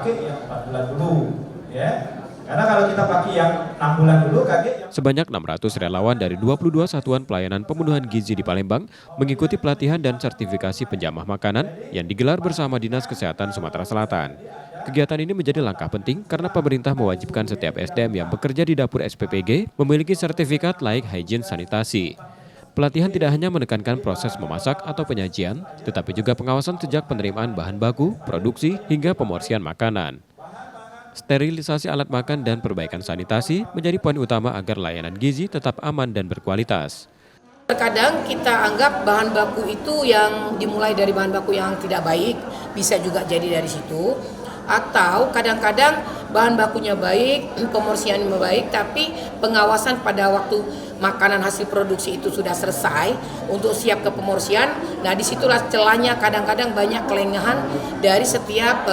pakai yang 4 bulan dulu, ya. Karena kalau kita pakai yang 6 bulan dulu, kaget. Sebanyak 600 relawan dari 22 satuan pelayanan pemenuhan gizi di Palembang mengikuti pelatihan dan sertifikasi penjamah makanan yang digelar bersama Dinas Kesehatan Sumatera Selatan. Kegiatan ini menjadi langkah penting karena pemerintah mewajibkan setiap SDM yang bekerja di dapur SPPG memiliki sertifikat layak hygiene sanitasi. Pelatihan tidak hanya menekankan proses memasak atau penyajian, tetapi juga pengawasan sejak penerimaan bahan baku, produksi, hingga pemorsian makanan. Sterilisasi alat makan dan perbaikan sanitasi menjadi poin utama agar layanan gizi tetap aman dan berkualitas. Terkadang kita anggap bahan baku itu yang dimulai dari bahan baku yang tidak baik, bisa juga jadi dari situ. Atau kadang-kadang bahan bakunya baik, pemorsiannya baik, tapi pengawasan pada waktu makanan hasil produksi itu sudah selesai untuk siap ke pemorsian. Nah, disitulah celahnya kadang-kadang banyak kelengahan dari setiap